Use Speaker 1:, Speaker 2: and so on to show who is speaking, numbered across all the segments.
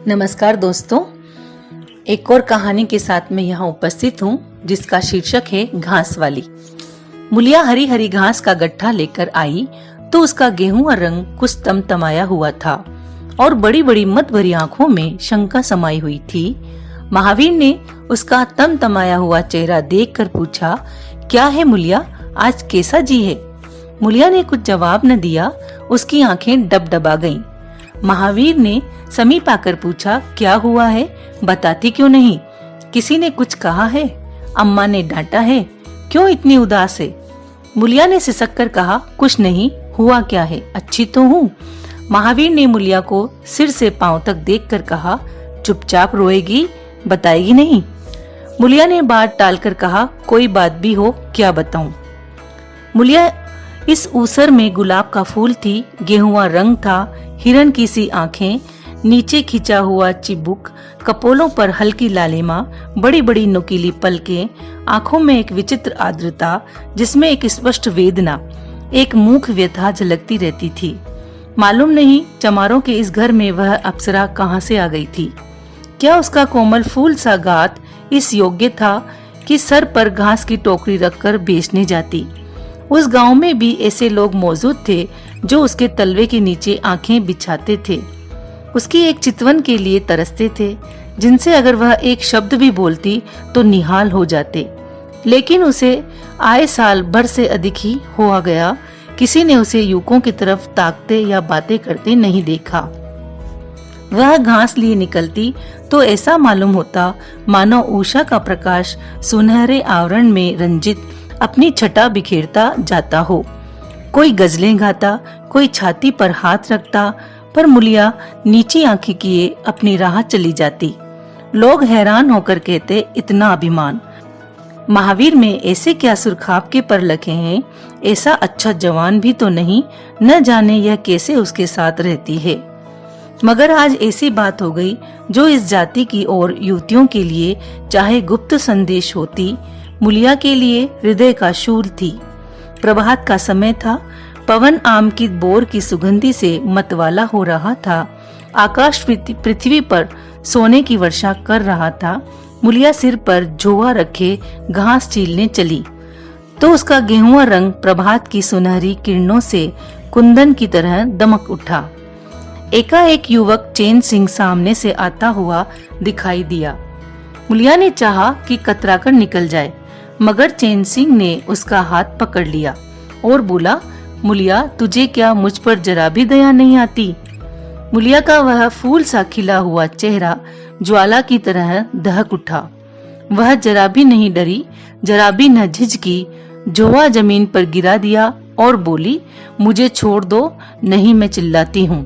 Speaker 1: नमस्कार दोस्तों, एक और कहानी के साथ मैं यहाँ उपस्थित हूँ जिसका शीर्षक है घास वाली। मुलिया हरी हरी घास का गट्ठा लेकर आई तो उसका गेहुआ रंग कुछ तमतमाया हुआ था और बड़ी बड़ी मत भरी आंखों में शंका समाई हुई थी। महावीर ने उसका तमतमाया हुआ चेहरा देखकर पूछा, क्या है मुलिया, आज कैसा जी है? मुलिया ने कुछ जवाब न दिया, उसकी आंखें डबडबा गईं। महावीर ने समीप आकर पूछा, क्या हुआ है, बताती क्यों नहीं? किसी ने कुछ कहा है? अम्मा ने डांटा है? क्यों इतनी उदास है? मुलिया ने सिसक कर कहा, कुछ नहीं, हुआ क्या है, अच्छी तो हूँ। महावीर ने मुलिया को सिर से पांव तक देखकर कहा, चुपचाप रोएगी, बताएगी नहीं? मुलिया ने बात टालकर कहा, कोई बात भी हो, क्या बताऊं? मुलिया इस ऊसर में गुलाब का फूल थी, गेहुआ रंग था, हिरन की सी आंखें, नीचे खिंचा हुआ चिबुक, कपोलों पर हल्की लालिमा, बड़ी बड़ी नुकीली पलकें, आंखों में एक विचित्र आर्द्रता जिसमें एक स्पष्ट वेदना, एक मूक व्यथा झलकती रहती थी। मालूम नहीं चमारों के इस घर में वह अप्सरा कहाँ से आ गई थी। क्या उसका कोमल फूल सा गात इस योग्य था कि सर पर घास की टोकरी रखकर बेचने जाती? उस गांव में भी ऐसे लोग मौजूद थे जो उसके तलवे के नीचे आंखें बिछाते थे, उसकी एक चितवन के लिए तरसते थे, जिनसे अगर वह एक शब्द भी बोलती तो निहाल हो जाते। लेकिन उसे आए साल भर से अधिक ही हुआ गया, किसी ने उसे युवकों की तरफ ताकते या बातें करते नहीं देखा। वह घास लिए निकलती तो ऐसा मालूम होता मानो उषा का प्रकाश सुनहरे आवरण में रंजित अपनी छटा बिखेरता जाता हो। कोई गजलें गाता, कोई छाती पर हाथ रखता, पर मुलिया नीची आंखें किए अपनी राह चली जाती। लोग हैरान होकर कहते, इतना अभिमान, महावीर में ऐसे क्या सुरखाब के पर लखे हैं, ऐसा अच्छा जवान भी तो नहीं, न जाने यह कैसे उसके साथ रहती है। मगर आज ऐसी बात हो गई जो इस जाति की और युवतियों के लिए चाहे गुप्त संदेश होती, मुलिया के लिए हृदय का शूल थी। प्रभात का समय था, पवन आम की बोर की सुगंधी से मतवाला हो रहा था, आकाश पृथ्वी पर सोने की वर्षा कर रहा था। मुलिया सिर पर झोवा रखे घास चीलने चली तो उसका गेहुआ रंग प्रभात की सुनहरी किरणों से कुंदन की तरह दमक उठा। एकाएक युवक चैन सिंह सामने से आता हुआ दिखाई दिया। मुलिया ने चाहा कि कतराकर निकल जाए, मगर चैन सिंह ने उसका हाथ पकड़ लिया और बोला, मुलिया, तुझे क्या मुझ पर जरा भी दया नहीं आती? मुलिया का वह फूल सा खिला हुआ चेहरा ज्वाला की तरह दहक उठा। वह जरा भी नहीं डरी, जरा भी न झिझकी, झोवा जमीन पर गिरा दिया और बोली, मुझे छोड़ दो, नहीं मैं चिल्लाती हूँ।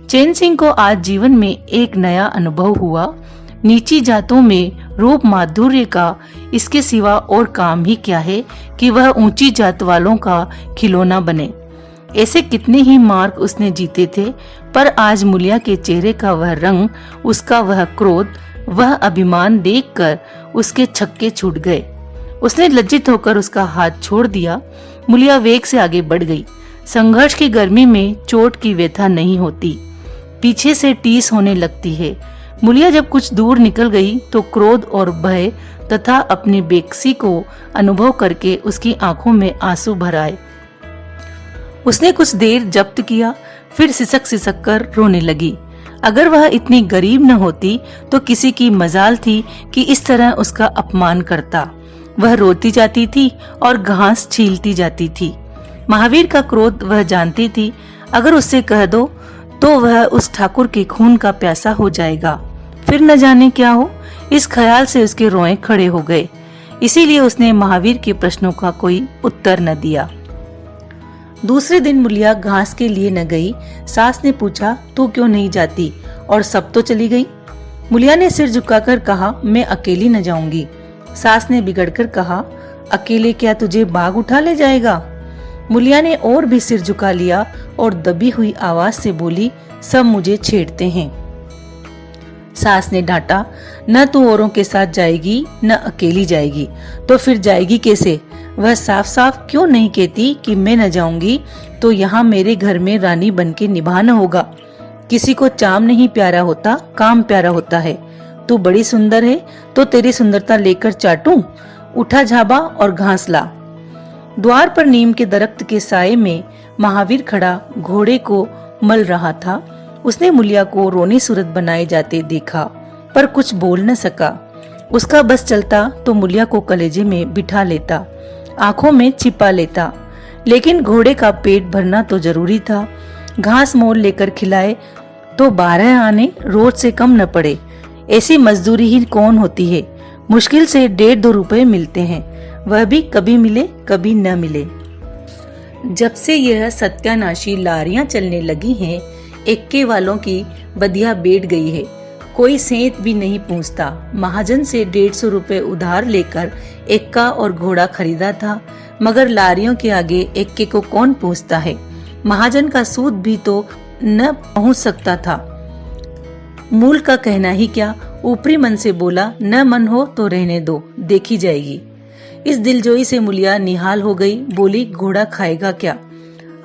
Speaker 1: चैन सिंह को आज जीवन में एक नया अनुभव हुआ। नीची जातों में रूप माधुर्य का इसके सिवा और काम ही क्या है कि वह ऊंची जात वालों का खिलौना बने। ऐसे कितने ही मार्ग उसने जीते थे, पर आज मुलिया के चेहरे का वह रंग, उसका वह क्रोध, वह अभिमान देखकर उसके छक्के छूट गए। उसने लज्जित होकर उसका हाथ छोड़ दिया। मुलिया वेग से आगे बढ़ गई। संघर्ष की गर्मी में चोट की व्यथा नहीं होती, पीछे से टीस होने लगती है। मुलिया जब कुछ दूर निकल गई तो क्रोध और भय तथा अपनी बेकसी को अनुभव करके उसकी आंखों में आंसू भर आए। उसने कुछ देर जब्त किया, फिर सिसक सिसक कर रोने लगी। अगर वह इतनी गरीब न होती तो किसी की मजाल थी कि इस तरह उसका अपमान करता। वह रोती जाती थी और घास छीलती जाती थी। महावीर का क्रोध वह जानती थी, अगर उससे कह दो तो वह उस ठाकुर के खून का प्यासा हो जाएगा, फिर न जाने क्या हो। इस ख्याल से उसके रोए खड़े हो गए। इसीलिए उसने महावीर के प्रश्नों का कोई उत्तर न दिया। दूसरे दिन मुलिया घास के लिए न गई। सास ने पूछा, तू क्यों नहीं जाती? और सब तो चली गई। मुलिया ने सिर झुकाकर कहा, मैं अकेली न जाऊंगी। सास ने बिगड़कर कहा, अकेले क्या तुझे बाग उठा ले जाएगा? मुलिया ने और भी सिर झुका लिया और दबी हुई आवाज से बोली, सब मुझे छेड़ते हैं। सास ने डांटा, न तू औरों के साथ जाएगी न अकेली जाएगी, तो फिर जाएगी कैसे? वह साफ साफ क्यों नहीं कहती कि मैं न जाऊंगी तो यहाँ मेरे घर में रानी बनके निभाना होगा? किसी को चाम नहीं प्यारा होता, काम प्यारा होता है। तू बड़ी सुंदर है तो तेरी सुंदरता लेकर चाटूं। उठा झाबा और घास ला। द्वार पर नीम के दरख्त के साए में महावीर खड़ा घोड़े को मल रहा था। उसने मुलिया को रोनी सूरत बनाए जाते देखा, पर कुछ बोल न सका। उसका बस चलता तो मुलिया को कलेजे में बिठा लेता, आंखों में छिपा लेता, लेकिन घोड़े का पेट भरना तो जरूरी था। घास मोल लेकर खिलाए तो 12 आने रोज से कम न पड़े। ऐसी मजदूरी ही कौन होती है। मुश्किल से 1.5-2 रुपए मिलते हैं, वह भी कभी मिले कभी न मिले। जब से यह सत्यानाशी लारियां चलने लगी हैं, एक्के वालों की बदिया बैठ गई है। कोई सेंत भी नहीं पूछता। महाजन से 150 रुपए उधार लेकर एक्का और घोड़ा खरीदा था, मगर लारियों के आगे एक्के को कौन पूछता है। महाजन का सूद भी तो न पहुंच सकता था। मूल का कहना ही क्या, ऊपरी मन से बोला, न मन हो तो रहने दो, देखी जाएगी। इस दिलजोई से मुलिया निहाल हो गई। बोली, घोड़ा खाएगा क्या।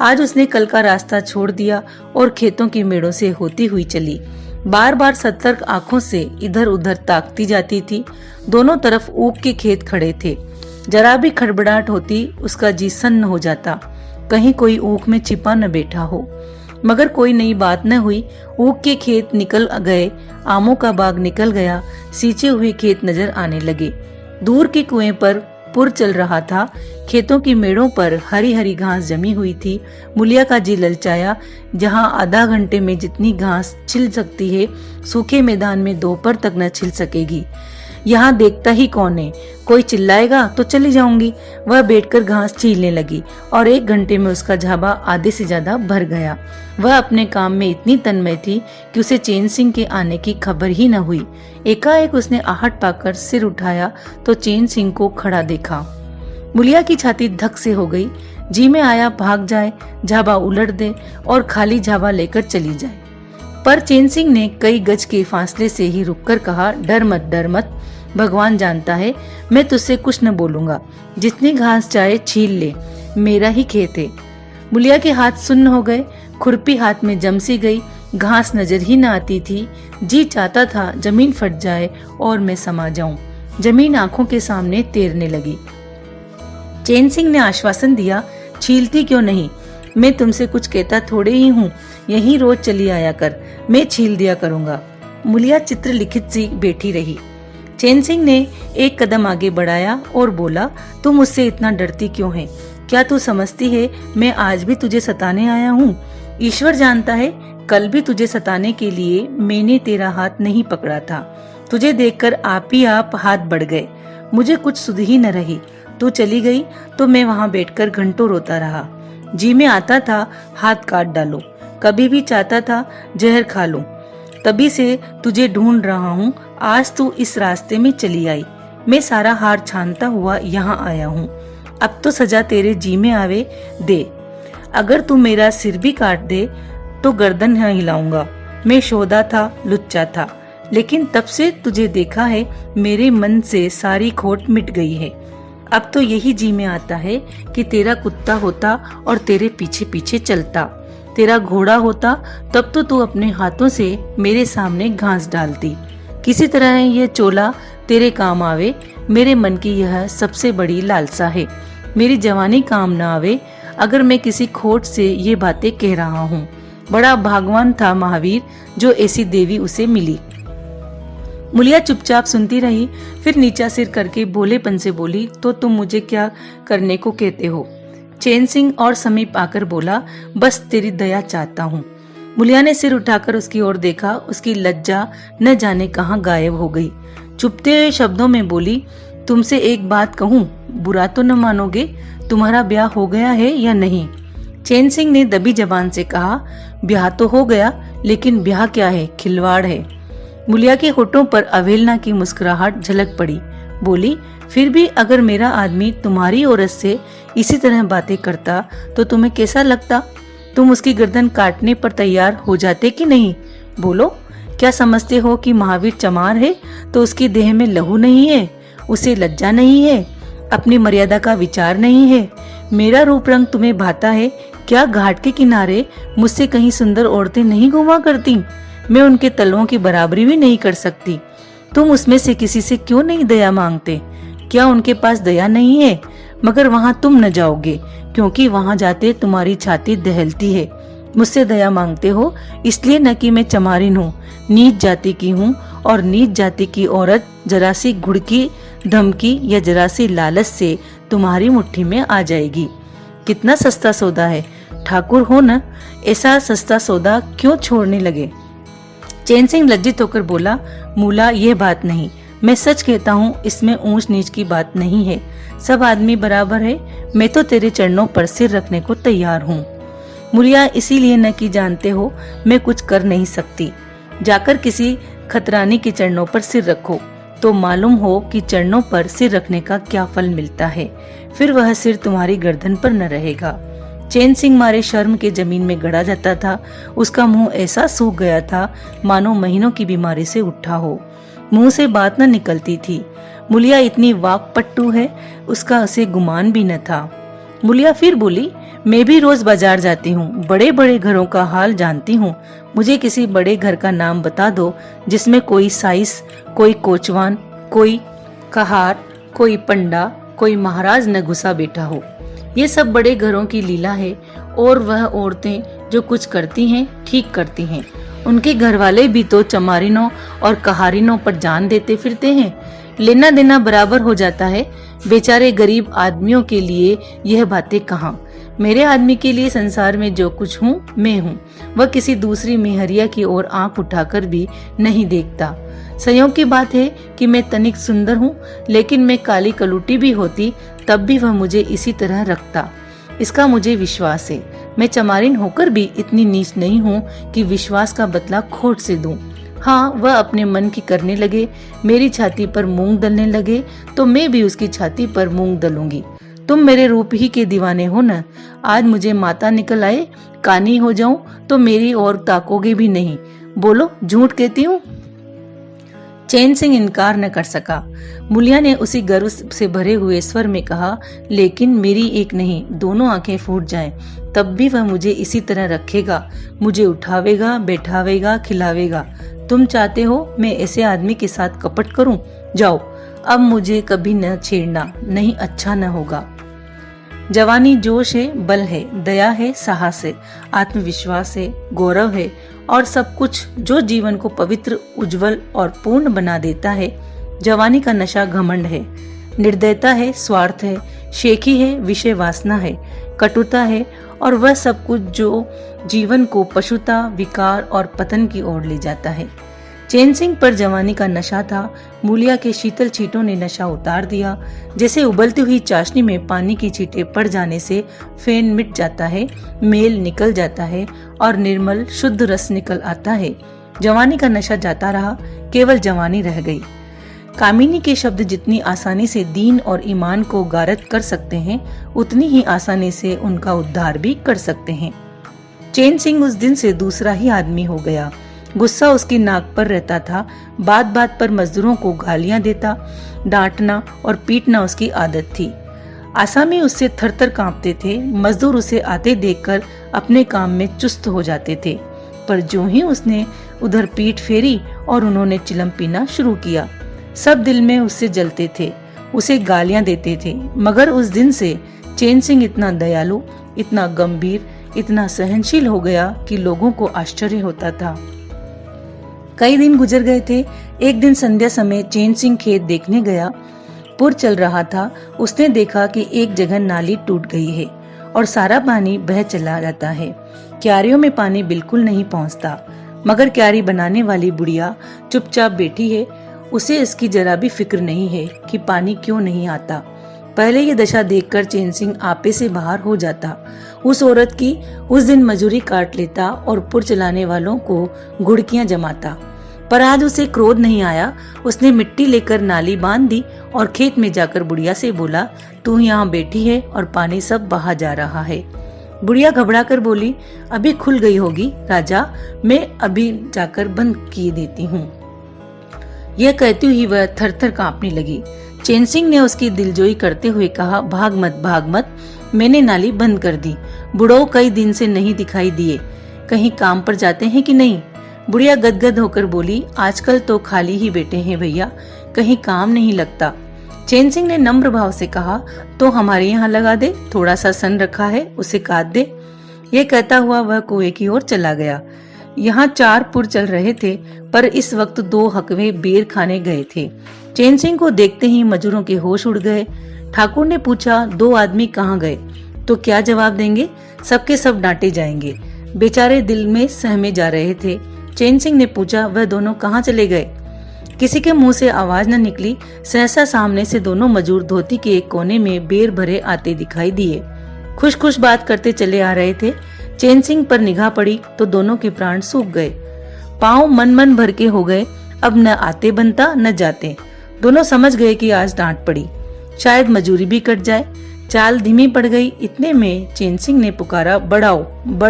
Speaker 1: आज उसने कल का रास्ता छोड़ दिया और खेतों की मेड़ों से होती हुई चली। बार बार सतर्क आंखों से इधर उधर ताकती जाती थी। दोनों तरफ ऊख के खेत खड़े थे। जरा भी खड़बड़ाहट होती उसका जी सन्न हो जाता, कहीं कोई ऊख में छिपा न बैठा हो। मगर कोई नई बात न हुई। ऊख के खेत निकल गए, आमों का बाग निकल गया, सींचे हुए खेत नजर आने लगे। दूर के कुएं पर पुर चल रहा था। खेतों की मेड़ों पर हरी हरी घास जमी हुई थी। मुलिया का जी ललचाया। जहां आधा घंटे में जितनी घास छिल सकती है, सूखे मैदान में दोपहर तक न छिल सकेगी। यहाँ देखता ही कौन है। कोई चिल्लाएगा तो चली जाऊंगी। वह बैठकर घास छीलने लगी और 1 घंटे में उसका झाबा आधे से ज्यादा भर गया। वह अपने काम में इतनी तन्मय थी कि उसे चैन सिंह के आने की खबर ही न हुई। एकाएक उसने आहट पाकर सिर उठाया तो चैन सिंह को खड़ा देखा। मुलिया की छाती धक से हो गई। जी में आया भाग जाए, झाबा उलट दे और खाली झाबा लेकर चली जाए। पर चैन सिंह ने कई गज के फासले से ही रुककर कहा, डर मत, डर मत। भगवान जानता है मैं तुझसे कुछ न बोलूंगा। जितनी घास चाहे छील ले, मेरा ही खेत है। मुलिया के हाथ सुन्न हो गए। खुरपी हाथ में जम सी गई। घास नजर ही न आती थी। जी चाहता था जमीन फट जाए और मैं समा जाऊं। जमीन आंखों के सामने तैरने लगी। चैन सिंह ने आश्वासन दिया, छीलती क्यों नहीं, मैं तुमसे कुछ कहता थोड़े ही हूँ। यहीं रोज चली आया कर, मैं छील दिया करूंगा। मुलिया चित्र लिखित सी बैठी रही। चैन सिंह ने एक कदम आगे बढ़ाया और बोला, तू मुझसे इतना डरती क्यों है। क्या तू समझती है मैं आज भी तुझे सताने आया हूँ। ईश्वर जानता है कल भी तुझे सताने के लिए मैंने तेरा हाथ नहीं पकड़ा था। तुझे देखकर आप ही आप हाथ बढ़ गए। मुझे कुछ सुध ही न रही। तू चली गई तो मैं वहां बैठकर घंटों रोता रहा। जी में आता था हाथ काट डालो, कभी भी चाहता था जहर खा लूं। तभी से तुझे ढूंढ रहा हूँ। आज तू इस रास्ते में चली आई। मैं सारा हार छानता हुआ यहाँ आया हूँ। अब तो सजा तेरे जी में आवे दे। अगर तू मेरा सिर भी काट दे तो गर्दन न हिलाऊंगा। मैं शोधा था, लुच्चा था, लेकिन तब से तुझे देखा है मेरे मन से सारी खोट मिट गई है। अब तो यही जी में आता है कि तेरा कुत्ता होता और तेरे पीछे पीछे चलता। तेरा घोड़ा होता तब तो तू अपने हाथों से मेरे सामने घास डालती। किसी तरह यह चोला तेरे काम आवे। मेरे मन की यह सबसे बड़ी लालसा है। मेरी जवानी काम न आवे अगर मैं किसी खोट से ये बातें कह रहा हूँ। बड़ा भागवान था महावीर जो ऐसी देवी उसे मिली। मुलिया चुपचाप सुनती रही, फिर नीचा सिर करके भोलेपन से बोली, तो तुम मुझे क्या करने को कहते हो। चैन सिंह और समीप आकर बोला, बस तेरी दया चाहता हूँ। मुलिया ने सिर उठाकर उसकी ओर देखा। उसकी लज्जा न जाने कहाँ गायब हो गई। चुपते हुए शब्दों में बोली, तुमसे एक बात कहूँ, बुरा तो न मानोगे, तुम्हारा ब्याह हो गया है या नहीं। चैन सिंह ने दबी जबान से कहा, ब्याह तो हो गया, लेकिन ब्याह क्या है, खिलवाड़ है। मुलिया के होठों पर अवहेलना की मुस्कुराहट झलक पड़ी। बोली, फिर भी अगर मेरा आदमी तुम्हारी औरत से इसी तरह बातें करता तो तुम्हें कैसा लगता। तुम उसकी गर्दन काटने पर तैयार हो जाते कि नहीं। बोलो, क्या समझते हो कि महावीर चमार है तो उसकी देह में लहू नहीं है, उसे लज्जा नहीं है, अपनी मर्यादा का विचार नहीं है। मेरा रूप रंग तुम्हें भाता है, क्या घाट के किनारे मुझसे कहीं सुंदर औरतें नहीं घुमा करती? मैं उनके तलवों की बराबरी भी नहीं कर सकती। तुम उसमें से किसी से क्यों नहीं दया मांगते? क्या उनके पास दया नहीं है? मगर वहां तुम न जाओगे, क्योंकि वहां जाते तुम्हारी छाती दहलती है। मुझसे दया मांगते हो इसलिए न कि मैं चमारिन हूँ, नीच जाति की हूँ, और नीच जाति की औरत जरा सी घुड़की, धमकी या जरा सी लालच से तुम्हारी मुट्ठी में आ जाएगी। कितना सस्ता सौदा है, ठाकुर हो न, ऐसा सस्ता सौदा क्यों छोड़ने लगे? चैन सिंह लज्जित होकर बोला, मूला यह बात नहीं, मैं सच कहता हूँ, इसमें ऊंच नीच की बात नहीं है। सब आदमी बराबर है। मैं तो तेरे चरणों पर सिर रखने को तैयार हूँ। मूलिया, इसीलिए न कि जानते हो मैं कुछ कर नहीं सकती। जाकर किसी खतरानी के चरणों पर सिर रखो तो मालूम हो कि चरणों पर सिर रखने का क्या फल मिलता है। फिर वह सिर तुम्हारी गर्दन पर न रहेगा। चैन सिंह मारे शर्म के जमीन में गड़ा जाता था। उसका मुंह ऐसा सूख गया था मानो महीनों की बीमारी से उठा हो। मुंह से बात न निकलती थी। मूलिया इतनी वाकपट्टू है, उसका उसे गुमान भी न था। मूलिया फिर बोली, मैं भी रोज बाजार जाती हूँ, बड़े बड़े घरों का हाल जानती हूँ। मुझे किसी बड़े घर का नाम बता दो जिसमें कोई साइस, कोई कोचवान, कोई कहार, कोई पंडा, कोई महाराज न घुसा बैठा हो। ये सब बड़े घरों की लीला है, और वह औरतें जो कुछ करती हैं ठीक करती हैं। उनके घर वाले भी तो चमारिनों और कहारिनों पर जान देते फिरते हैं। लेना देना बराबर हो जाता है। बेचारे गरीब आदमियों के लिए यह बातें कहाँ। मेरे आदमी के लिए संसार में जो कुछ हूँ मैं हूँ। वह किसी दूसरी मेहरिया की ओर आंख उठाकर भी नहीं देखता। संयोग की बात है कि मैं तनिक सुंदर हूँ, लेकिन मैं काली कलूटी भी होती तब भी वह मुझे इसी तरह रखता। इसका मुझे विश्वास है। मैं चमारिन होकर भी इतनी नीच नहीं हूँ कि विश्वास का बदला खोट से दूं। हाँ, वह अपने मन की करने लगे, मेरी छाती पर मूंग दलने लगे तो मैं भी उसकी छाती पर मूंग दलूंगी। तुम मेरे रूप ही के दीवाने हो न। आज मुझे माता निकल आए, कानी हो जाऊं तो मेरी ओर ताकोगे भी नहीं। बोलो, झूठ कहती हूँ? चैन सिंह इनकार न कर सका। मूलिया ने उसी गर्व से भरे हुए स्वर में कहा, लेकिन मेरी एक नहीं, दोनों आंखें फूट जाएं, तब भी वह मुझे इसी तरह रखेगा। मुझे उठावेगा, बैठावेगा, खिलावेगा। तुम चाहते हो मैं ऐसे आदमी के साथ कपट करूं? जाओ, अब मुझे कभी न छेड़ना, नहीं अच्छा न होगा। जवानी जोश है, बल है, दया है, साहस है, आत्मविश्वास है, गौरव है और सब कुछ जो जीवन को पवित्र, उज्जवल और पूर्ण बना देता है। जवानी का नशा घमंड है, निर्दयता है, स्वार्थ है, शेखी है, विषय वासना है, कटुता है और वह सब कुछ जो जीवन को पशुता, विकार और पतन की ओर ले जाता है। चैन सिंह पर जवानी का नशा था। मूलिया के शीतल छींटों ने नशा उतार दिया। जैसे उबलती हुई चाशनी में पानी की छींटें पड़ जाने से फेन मिट जाता है, मेल निकल जाता है और निर्मल शुद्ध रस निकल आता है। जवानी का नशा जाता रहा, केवल जवानी रह गई। कामिनी के शब्द जितनी आसानी से दीन और ईमान को गारत कर सकते हैं, उतनी ही आसानी से उनका उद्धार भी कर सकते हैं। चैन सिंह उस दिन से दूसरा ही आदमी हो गया। गुस्सा उसकी नाक पर रहता था। बात बात पर मजदूरों को गालियां देता, डांटना और पीटना उसकी आदत थी। आसामी उससे थरथर कांपते थे। मजदूर उसे आते देखकर अपने काम में चुस्त हो जाते थे, पर जो ही उसने उधर पीठ फेरी और उन्होंने चिलम पीना शुरू किया, सब दिल में उससे जलते थे, उसे गालियां देते थे। मगर उस दिन से चैन सिंह इतना दयालु, इतना गंभीर, इतना सहनशील हो गया कि लोगों को आश्चर्य होता था। कई दिन गुजर गए थे। एक दिन संध्या समय चैन सिंह खेत देखने गया। पुर चल रहा था। उसने देखा कि एक जगह नाली टूट गई है और सारा पानी बह चला जाता है। क्यारियों में पानी बिल्कुल नहीं पहुंचता, मगर क्यारी बनाने वाली बुढ़िया चुपचाप बैठी है। उसे इसकी जरा भी फिक्र नहीं है कि पानी क्यों नहीं आता। पहले ये दशा देखकर चैन सिंह आपे से बाहर हो जाता। उस औरत की उस दिन मजूरी काट लेता और पुर चलाने वालों को घुड़कियां जमाता। पर आज उसे क्रोध नहीं आया। उसने मिट्टी लेकर नाली बांध दी और खेत में जाकर बुढ़िया से बोला, तू यहाँ बैठी है और पानी सब बहा जा रहा है। बुढ़िया घबराकर बोली, अभी खुल गई होगी राजा, मैं अभी जाकर बंद किए देती हूँ। यह कहती हुई वह थरथर कांपने लगी। चैन सिंह ने उसकी दिलजोई करते हुए कहा, भाग मत, मैंने नाली बंद कर दी। बुढ़ऊ कई दिन से नहीं दिखाई दिए, कहीं काम पर जाते हैं कि नहीं? बुढ़िया गदगद होकर बोली, आजकल तो खाली ही बैठे हैं भैया, कहीं काम नहीं लगता। चैन सिंह ने नम्र भाव से कहा, तो हमारे यहाँ लगा दे, थोड़ा सा सन रखा है, उसे काट दे। ये कहता हुआ वह कुएं की ओर चला गया। यहाँ 4 पुर चल रहे थे, पर इस वक्त 2 हकवे बेर खाने गए थे। चैन सिंह को देखते ही मजूरों के होश उड़ गए। ठाकुर ने पूछा, 2 आदमी कहाँ गए? तो क्या जवाब देंगे? सबके सब डांटे जाएंगे। बेचारे दिल में सहमे जा रहे थे। चैन सिंह ने पूछा, वह दोनों कहाँ चले गए? किसी के मुंह से आवाज न निकली। सहसा सामने से दोनों मजूर धोती के एक कोने में बेर भरे आते दिखाई दिए। खुश खुश बात करते चले आ रहे थे। चैन सिंह पर निगाह पड़ी तो दोनों के प्राण सूख गए। पांव मन भर के हो गए। अब न आते बनता न जाते। दोनों समझ गए कि आज डांट पड़ी, शायद मजूरी भी कट जाए। चाल धीमी पड़ गई। इतने में चैन सिंह ने पुकारा, बढ़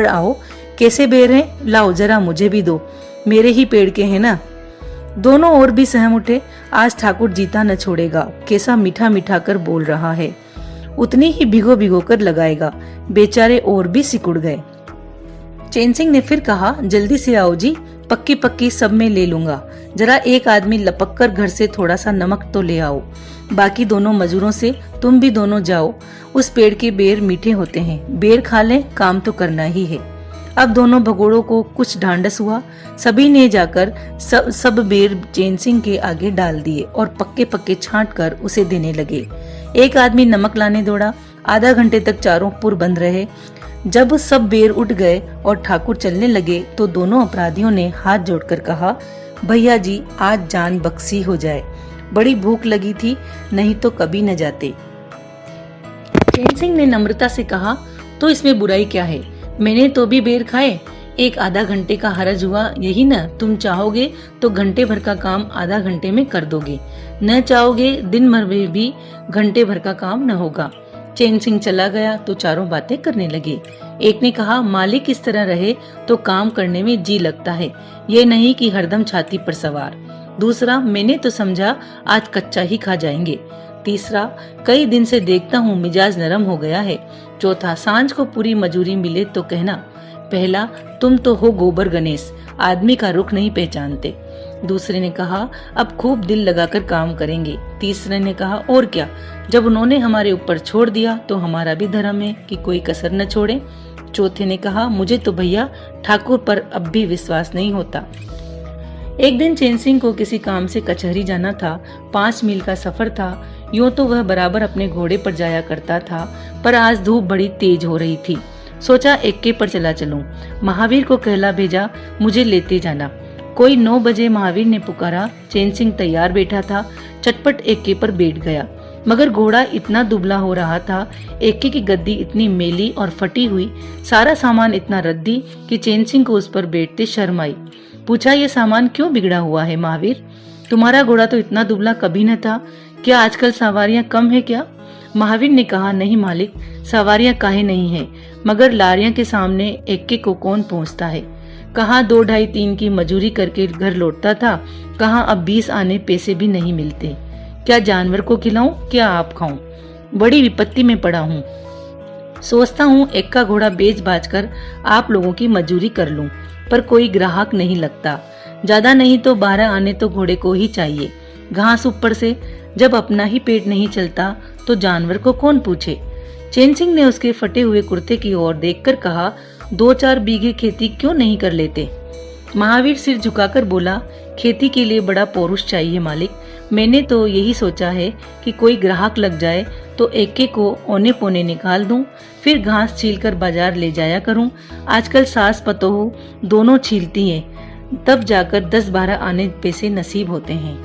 Speaker 1: आओ, कैसे बेर हैं? लाओ जरा मुझे भी दो, मेरे ही पेड़ के हैं ना। दोनों और भी सहम उठे। आज ठाकुर जीता न छोड़ेगा, कैसा मीठा मीठा कर बोल रहा है, उतनी ही भिगो कर लगाएगा। बेचारे और भी सिकुड़ गए। चैन सिंह ने फिर कहा, जल्दी से आओ जी, पक्की सब में ले लूंगा। जरा एक आदमी लपक कर घर से थोड़ा सा नमक तो ले आओ। बाकी दोनों मजूरों से तुम भी दोनों जाओ, उस पेड़ के बेर मीठे होते हैं, बेर खा लें, काम तो करना ही है। अब दोनों भगोड़ों को कुछ ढांढस हुआ। सभी ने जाकर सब बेर चैन सिंह के आगे डाल दिए और पक्के छांट कर उसे देने लगे। एक आदमी नमक लाने दौड़ा। आधा घंटे तक चारों पुर बंद रहे। जब सब बेर उठ गए और ठाकुर चलने लगे तो दोनों अपराधियों ने हाथ जोड़कर कहा, भैया जी आज जान बख्शी हो जाए, बड़ी भूख लगी थी, नहीं तो कभी न जाते। चैन सिंह ने नम्रता से कहा, तो इसमें बुराई क्या है, मैंने तो भी बेर खाए, एक आधा घंटे का हरज हुआ, यही ना। तुम चाहोगे तो घंटे भर का काम आधा घंटे में कर दोगे, न चाहोगे दिन भर में भी घंटे भर का काम न होगा। चैन सिंह चला गया तो चारों बातें करने लगे। एक ने कहा, मालिक इस तरह रहे तो काम करने में जी लगता है, ये नहीं कि हरदम छाती पर सवार। दूसरा, मैंने तो समझा आज कच्चा ही खा जाएंगे। तीसरा, कई दिन से देखता हूँ मिजाज नरम हो गया है। चौथा, सांझ को पूरी मजूरी मिले तो कहना। पहला, तुम तो हो गोबर गणेश, आदमी का रुख नहीं पहचानते। दूसरे ने कहा, अब खूब दिल लगाकर काम करेंगे। तीसरे ने कहा, और क्या, जब उन्होंने हमारे ऊपर छोड़ दिया तो हमारा भी धर्म है कि कोई कसर न छोड़े। चौथे ने कहा, मुझे तो भैया ठाकुर पर अब भी विश्वास नहीं होता। एक दिन चैन सिंह को किसी काम से कचहरी जाना था। 5 मील का सफर था। यूं तो वह बराबर अपने घोड़े पर जाया करता था, पर आज धूप बड़ी तेज हो रही थी। सोचा एक्के पर चला चलूं। महावीर को कहला भेजा, मुझे लेते जाना। कोई 9 बजे महावीर ने पुकारा। चैन सिंह तैयार बैठा था, चटपट एक्के पर बैठ गया, मगर घोड़ा इतना दुबला हो रहा था, एक्के की गद्दी इतनी मेली और फटी हुई, सारा सामान इतना रद्दी कि चैन सिंह को उस पर बैठते शर्म आई। पूछा, ये सामान क्यों बिगड़ा हुआ है महावीर? तुम्हारा घोड़ा तो इतना दुबला कभी न था, क्या आजकल सवारियां कम है क्या? महावीर ने कहा, नहीं मालिक, सवारियां काहे नहीं है, मगर लारियां के सामने एक्के को कौन पहुंचता है। कहाँ 2, 2.5, 3 की मजूरी करके घर लौटता था, कहाँ अब 20 आने पैसे भी नहीं मिलते। क्या जानवर को खिलाऊं, क्या आप खाऊं? बड़ी विपत्ति में पड़ा हूँ। सोचता हूँ एक्का घोड़ा बेच बाच कर आप लोगों की मजूरी कर लूं, पर कोई ग्राहक नहीं लगता। ज्यादा नहीं तो 12 आने तो घोड़े को ही चाहिए, घास ऊपर से। जब अपना ही पेट नहीं चलता तो जानवर को कौन पूछे। चैन सिंह ने उसके फटे हुए कुर्ते की ओर देखकर कहा, 2-4 बीघे खेती क्यों नहीं कर लेते? महावीर सिर झुकाकर बोला, खेती के लिए बड़ा पौरुष चाहिए मालिक। मैंने तो यही सोचा है कि कोई ग्राहक लग जाए तो एक्के को औने पौने निकाल दूं, फिर घास छीलकर बाजार ले जाया करूं। आजकल सास पतोहू दोनों छीलती हैं, तब जाकर 10-12 आने पैसे नसीब होते हैं।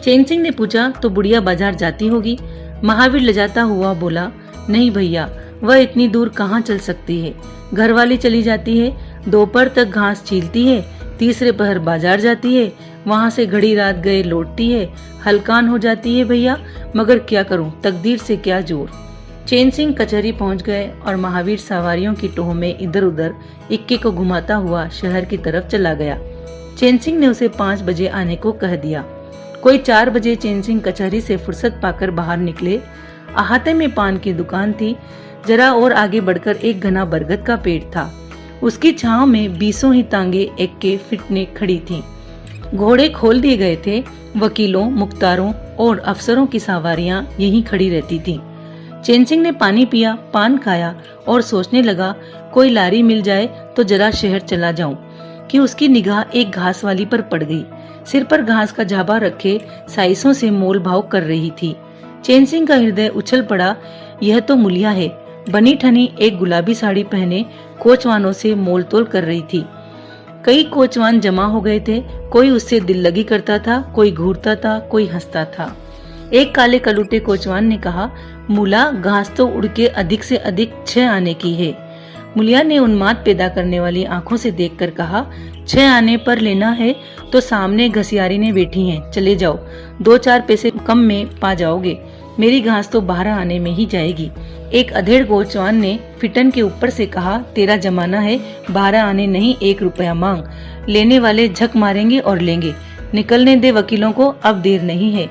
Speaker 1: चैन सिंह ने पूछा, तो बुढ़िया बाजार जाती होगी? महावीर लजाता हुआ बोला, नहीं भैया, वह इतनी दूर कहाँ चल सकती है, घर वाली चली जाती है, दोपहर तक घास छीलती है, तीसरे पहर बाजार जाती है, वहां से घड़ी रात गए लौटती है, हलकान हो जाती है भैया, मगर क्या करूं, तकदीर से क्या जोर। चैन सिंह कचहरी पहुंच गए और महावीर सवारियों की टोह में इधर उधर इक्के को घुमाता हुआ शहर की तरफ चला गया। चैन सिंह ने उसे 5 बजे आने को कह दिया। कोई 4 बजे चैन सिंह कचहरी से फुर्सत पाकर बाहर निकले। अहाते में पान की दुकान थी। जरा और आगे बढ़कर एक घना बरगद का पेड़ था। उसकी छांव में 20 ही तांगे एक के फिटने खड़ी थीं। घोड़े खोल दिए गए थे। वकीलों, मुख्तारों और अफसरों की सवारियां यहीं खड़ी रहती थीं। चैन सिंह ने पानी पिया, पान खाया और सोचने लगा, कोई लारी मिल जाए तो जरा शहर चला जाऊं, कि उसकी निगाह एक घास वाली पर पड़ गई। सिर पर घास का झाबा रखे साइसों से मोल भाव कर रही थी। चैन सिंह का हृदय उछल पड़ा। यह तो मुलिया है। बनी ठनी एक गुलाबी साड़ी पहने कोचवानों से मोल तोल कर रही थी। कई कोचवान जमा हो गए थे। कोई उससे दिल लगी करता था, कोई घूरता था, कोई हंसता था। एक काले कलूटे कोचवान ने कहा, मुला, घास तो उड़ के अधिक से अधिक 6 आने की है। मुलिया ने उन्माद पैदा करने वाली आंखों से देखकर कहा, 6 आने पर लेना है तो सामने घसियारी ने बैठी हैं, चले जाओ, 2-4 पैसे कम में पा जाओगे। मेरी घास तो 12 आने में ही जाएगी। एक अधेड़ कोचवान ने फिटन के ऊपर से कहा, तेरा जमाना है, 12 आने नहीं, 1 रुपया मांग। लेने वाले झक मारेंगे और लेंगे। निकलने दे वकीलों को, अब देर नहीं है।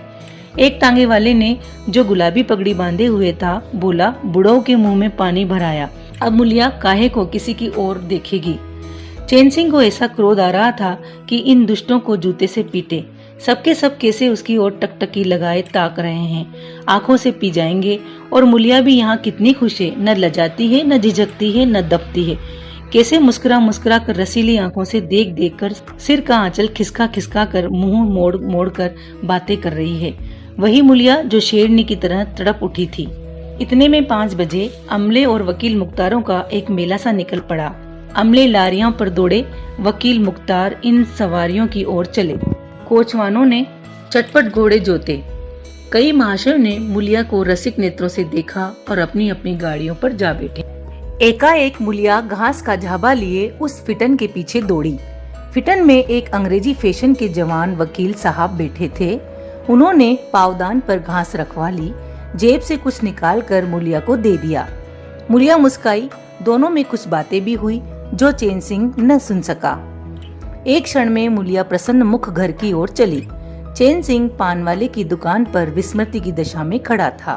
Speaker 1: एक तांगे वाले ने, जो गुलाबी पगड़ी बांधे हुए था, बोला, बुढ़ऊ के मुंह में पानी भराया। अब मुलिया काहे को किसी की ओर देखेगी। चैन सिंह को ऐसा क्रोध आ रहा था कि इन दुष्टों को जूते से पीटे। सबके सब कैसे उसकी ओर टकटकी लगाए ताक रहे हैं, आंखों से पी जाएंगे। और मुलिया भी यहाँ कितनी खुश है, न लजाती है, न झिझकती है, न दबती है। कैसे मुस्कुरा मुस्कुरा कर रसीली आंखों से देख देख कर सिर का आंचल खिसका खिसका कर मुंह मोड़ मोड़ कर बातें कर रही है। वही मुलिया जो शेरनी की तरह तड़प उठी थी। इतने में 5 बजे अमले और वकील मुख्तारों का एक मेला सा निकल पड़ा। अमले लारियों पर दौड़े, वकील मुख्तार इन सवारियों की ओर चले। कोचवानों ने चटपट घोड़े जोते। कई महाशयों ने मुलिया को रसिक नेत्रों से देखा और अपनी अपनी गाड़ियों पर जा बैठे। एकाएक मुलिया घास का झाबा लिए उस फिटन के पीछे दौड़ी। फिटन में एक अंग्रेजी फैशन के जवान वकील साहब बैठे थे। उन्होंने पावदान पर घास रखवा ली, जेब से कुछ निकाल कर मुलिया को दे दिया। मुलिया मुस्काई। दोनों में कुछ बातें भी हुई जो चैन सिंह न सुन सका। एक क्षण में मुलिया प्रसन्न मुख घर की ओर चली। चैन सिंह पान वाले की दुकान पर विस्मृति की दशा में खड़ा था।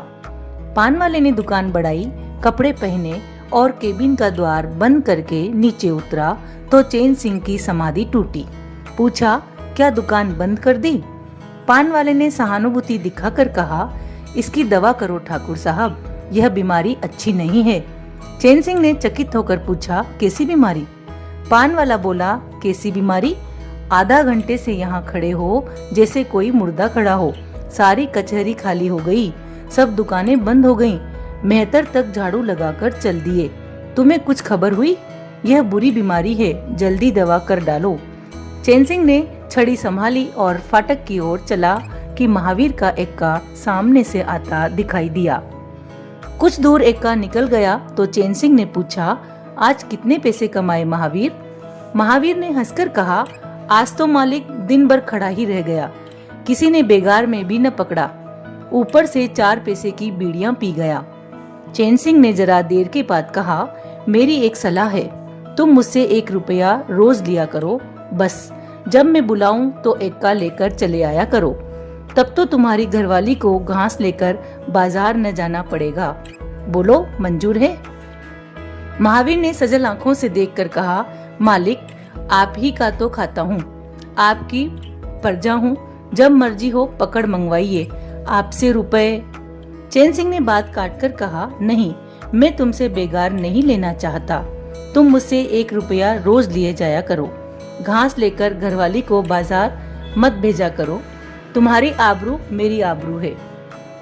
Speaker 1: पान वाले ने दुकान बढ़ाई, कपड़े पहने और केबिन का द्वार बंद करके नीचे उतरा तो चैन सिंह की समाधि टूटी। पूछा, क्या दुकान बंद कर दी? पान वाले ने सहानुभूति दिखाकर कहा, इसकी दवा करो ठाकुर साहब, यह बीमारी अच्छी नहीं है। चैन सिंह ने चकित होकर पूछा, कैसी बीमारी? पान वाला बोला, कैसी बीमारी? आधा घंटे से यहाँ खड़े हो जैसे कोई मुर्दा खड़ा हो। सारी कचहरी खाली हो गई, सब दुकानें बंद हो गईं। मेहतर तक झाड़ू लगाकर चल दिए। तुम्हें कुछ खबर हुई? यह बुरी बीमारी है, जल्दी दवा कर डालो। चैन सिंह ने छड़ी संभाली और फाटक की ओर चला कि महावीर का एक्का सामने से आता दिखाई दिया। कुछ दूर एक्का निकल गया तो चैन सिंह ने पूछा, आज कितने पैसे कमाए महावीर? महावीर ने हंसकर कहा, आज तो मालिक दिन भर खड़ा ही रह गया, किसी ने बेगार में भी न पकड़ा, ऊपर से 4 पैसे की बीड़ियां पी गया। चैन सिंह ने जरा देर के बाद कहा, मेरी एक सलाह है, तुम मुझसे 1 रुपया रोज लिया करो, बस जब मैं बुलाऊं तो एक्का लेकर चले आया करो, तब तो तुम्हारी घरवाली को घास लेकर बाजार न जाना पड़ेगा। बोलो, मंजूर है? महावीर ने सजल आंखों से देखकर कहा, मालिक, आप ही का तो खाता हूँ, आपकी प्रजा हूँ, जब मर्जी हो पकड़ मंगवाइए, आपसे रुपए। चैन सिंह ने बात काटकर कहा, नहीं, मैं तुमसे बेगार नहीं लेना चाहता, तुम मुझसे 1 रुपया रोज लिए जाया करो, घास लेकर घरवाली को बाजार मत भेजा करो, तुम्हारी आबरू मेरी आबरू है।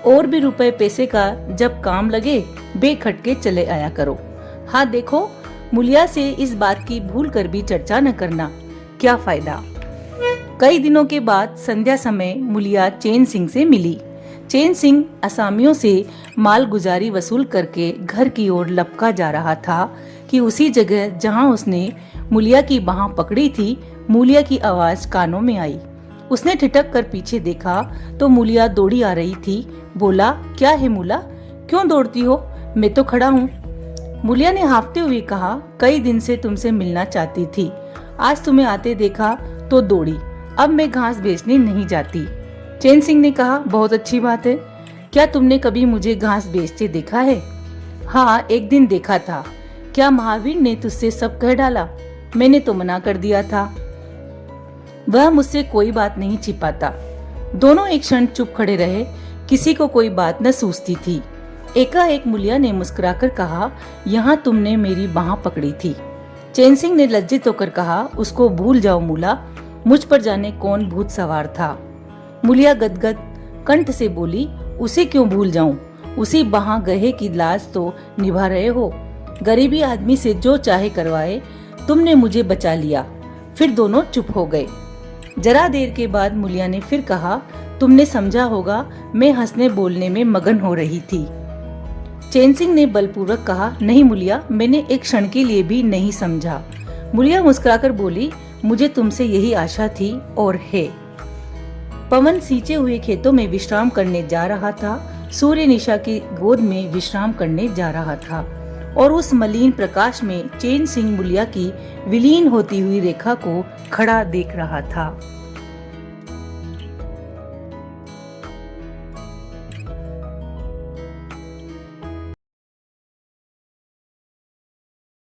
Speaker 1: और भी रुपए पैसे का जब काम लगे बेखटके चले आया करो। हाँ देखो, मुलिया से इस बात की भूल कर भी चर्चा न करना, क्या फायदा। कई दिनों के बाद संध्या समय मुलिया चैन सिंह से मिली। चैन सिंह असामियों से माल गुजारी वसूल करके घर की ओर लपका जा रहा था कि उसी जगह जहां उसने मुलिया की बाह पकड़ी थी, मुलिया की आवाज कानों में आई। उसने ठिठक कर पीछे देखा तो मुलिया दौड़ी आ रही थी। बोला, क्या है मुला, क्यों दौड़ती हो? मैं तो खड़ा हूँ। मुलिया ने हाँफते हुए कहा, कई दिन से तुमसे मिलना चाहती थी, आज तुम्हें आते देखा तो दौड़ी, अब मैं घास बेचने नहीं जाती। चैन सिंह ने कहा, बहुत अच्छी बात है। क्या तुमने कभी मुझे घास बेचते देखा है? हाँ, एक दिन देखा था। क्या महावीर ने तुझसे सब कह डाला? मैंने तो मना कर दिया था। वह मुझसे कोई बात नहीं छिपाता। दोनों एक क्षण चुप खड़े रहे। किसी को कोई बात न सूझती थी। एकाएक मुलिया ने मुस्कुराकर कहा, यहाँ तुमने मेरी बाह पकड़ी थी। चैन सिंह ने लज्जित होकर कहा, उसको भूल जाओ मूला, मुझ पर जाने कौन भूत सवार था। मुलिया गदगद कंठ से बोली, उसे क्यों भूल जाऊं? उसी बाह गहे की लाज तो निभा रहे हो। गरीबी आदमी से जो चाहे करवाए, तुमने मुझे बचा लिया। फिर दोनों चुप हो गए। जरा देर के बाद मुलिया ने फिर कहा, तुमने समझा होगा मैं हंसने बोलने में मगन हो रही थी। चैन सिंह ने बलपूर्वक कहा, नहीं मुलिया, मैंने एक क्षण के लिए भी नहीं समझा। मुलिया मुस्कुराकर बोली, मुझे तुमसे यही आशा थी और है। पवन सींचे हुए खेतों में विश्राम करने जा रहा था। सूर्य निशा की गोद में विश्राम करने जा रहा था और उस मलिन प्रकाश में चैन सिंह मुलिया की विलीन होती हुई रेखा को खड़ा देख रहा था।